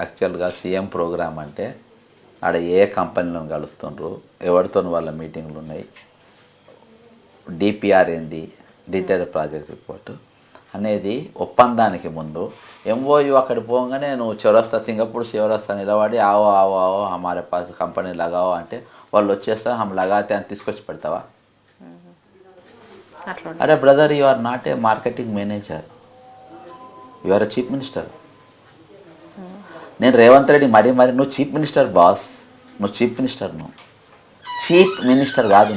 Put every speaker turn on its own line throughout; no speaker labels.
యాక్చువల్గా CM programme అంటే ఆడ ఏ కంపెనీలను కలుస్తుండ్రు, ఎవరితో వాళ్ళ మీటింగ్లు ఉన్నాయి, డిపిఆర్ ఏంది, డీటెయిల్ ప్రాజెక్ట్ రిపోర్టు అనేది ఒప్పందానికి ముందు ఎంఓయూ అక్కడ పోగానే నువ్వు చౌరస్తా సింగపూర్ చౌరస్తా నిలబడి ఆవో ఆవో ఆవో హమారే పాస్ కంపెనీ లగావో అంటే వాళ్ళు వచ్చేస్తా హమ్ లగాతే అని తీసుకొచ్చి పెడతావా? అరే brother, you are not a marketing manager, you are a chief minister. నేను రేవంత్ రెడ్డి మరి నువ్వు చీఫ్ మినిస్టర్ బాస్, నువ్వు చీఫ్ మినిస్టర్, నువ్వు చీఫ్ మినిస్టర్ కాదు,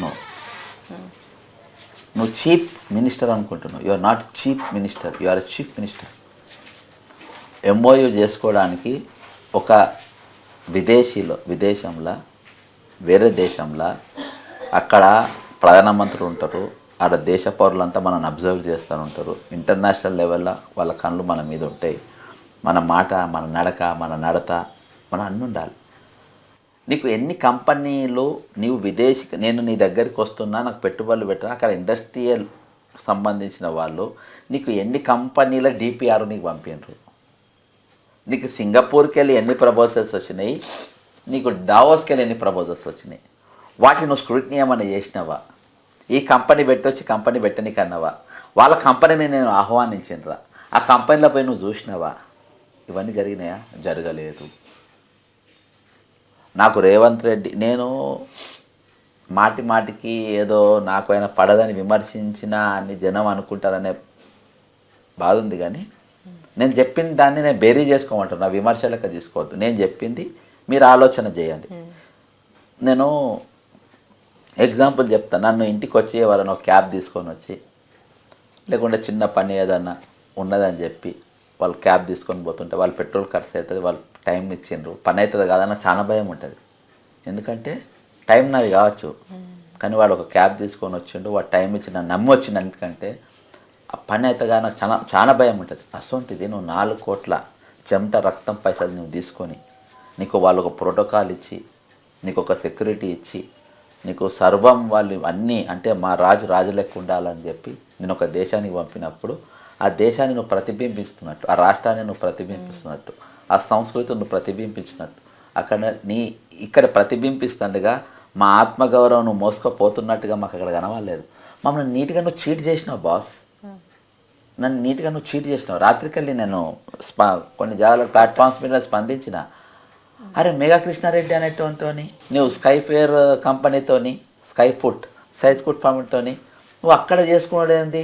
నువ్వు చీఫ్ మినిస్టర్ అనుకుంటున్నావు. You are not chief minister, you are a chief minister. MOU చేసుకోవడానికి ఒక విదేశంలో వేరే దేశంలో అక్కడ ప్రధానమంత్రులు ఉంటారు, ఆడ దేశ పౌరులంతా మనల్ని అబ్జర్వ్ చేస్తూ ఉంటారు. ఇంటర్నేషనల్ లెవెల్లో వాళ్ళ కళ్ళు మన మీద ఉంటాయి. మన మాట, మన నడక, మన నడత, మన అన్నీ ఉండాలి. నీకు ఎన్ని కంపెనీలు నీవు నేను నీ దగ్గరికి వస్తున్నా, నాకు పెట్టుబడులు పెట్టినా, అక్కడ ఇండస్ట్రియల్ సంబంధించిన వాళ్ళు నీకు ఎన్ని కంపెనీల డిపిఆర్ నీకు పంపిండ్రు, నీకు సింగపూర్కి వెళ్ళి ఎన్ని ప్రపోజల్స్ వచ్చినాయి, నీకు డావోస్కి వెళ్ళి ఎన్ని ప్రపోజల్స్ వచ్చినాయి, వాటిని నువ్వు స్క్రూటినీ ఏమైనా చేసినావా? ఈ కంపెనీ పెట్టొచ్చి కంపెనీ పెట్టనీకి అన్నావా? వాళ్ళ కంపెనీని నేను ఆహ్వానించినరా? ఆ కంపెనీలో పోయి నువ్వు చూసినావా? ఇవన్నీ జరిగినాయా? జరగలేదు. నాకు రేవంత్ రెడ్డి, నేను మాటికి ఏదో నాకు ఆయన పడదని విమర్శించినా అని జనం అనుకుంటారనే బాధ ఉంది. కానీ నేను చెప్పిన దాన్ని నేను బేరీ చేసుకోమంటాను, నా విమర్శలక తీసుకోవద్దు. నేను చెప్పింది మీరు ఆలోచన చేయండి. నేను ఎగ్జాంపుల్ చెప్తాను. నన్ను ఇంటికి వచ్చి ఎవరైనా క్యాబ్ తీసుకొని వచ్చి, లేకుంటే చిన్న పని ఏదన్నా ఉన్నదని చెప్పి వాళ్ళు క్యాబ్ తీసుకొని పోతుంటే వాళ్ళు పెట్రోల్ ఖర్చు అవుతుంది, వాళ్ళు టైం ఇచ్చిండ్రు, పని అవుతుంది కాదన్న చాలా భయం ఉంటుంది. ఎందుకంటే టైం నాది కావచ్చు, కానీ వాడు ఒక క్యాబ్ తీసుకొని వచ్చిండు, వాడు టైం ఇచ్చి నన్ను నమ్మి వచ్చిండు. ఎందుకంటే ఆ పని అవుతుందిగా నాకు చాలా భయం ఉంటుంది. అసొంటిది నువ్వు 4 కోట్ల చెమట రక్తం పైసలు నువ్వు తీసుకొని, నీకు వాళ్ళు ఒక ప్రోటోకాల్ ఇచ్చి, నీకు ఒక సెక్యూరిటీ ఇచ్చి, నీకు సర్వం వాళ్ళు అన్నీ అంటే మా రాజు లెక్క ఉండాలని చెప్పి నేను ఒక దేశానికి పంపినప్పుడు ఆ దేశాన్ని నువ్వు ప్రతిబింబిస్తున్నట్టు, ఆ రాష్ట్రాన్ని నువ్వు ప్రతిబింబిస్తున్నట్టు, ఆ సంస్కృతిని నువ్వు ప్రతిబింబించినట్టు, ఇక్కడ ప్రతిబింబిస్తుండగా మా ఆత్మగౌరవం నువ్వు మోసుకపోతున్నట్టుగా మాకు అక్కడ కనవాలేదు. మమ్మల్ని నీట్గా నువ్వు చీట్ చేసినావు బాస్, నన్ను నీట్గా నువ్వు చీట్ చేసినావు. రాత్రికెళ్ళి నేను కొన్ని జాగాల ప్లాట్ఫామ్స్ మీద స్పందించిన. అరే మెగా కృష్ణారెడ్డి అనేటువంటితోని నువ్వు స్కైఫేర్ కంపెనీతోని, సైజ్ ఫుడ్ ఫార్మ్తోని నువ్వు అక్కడ చేసుకున్నాడు ఏంది?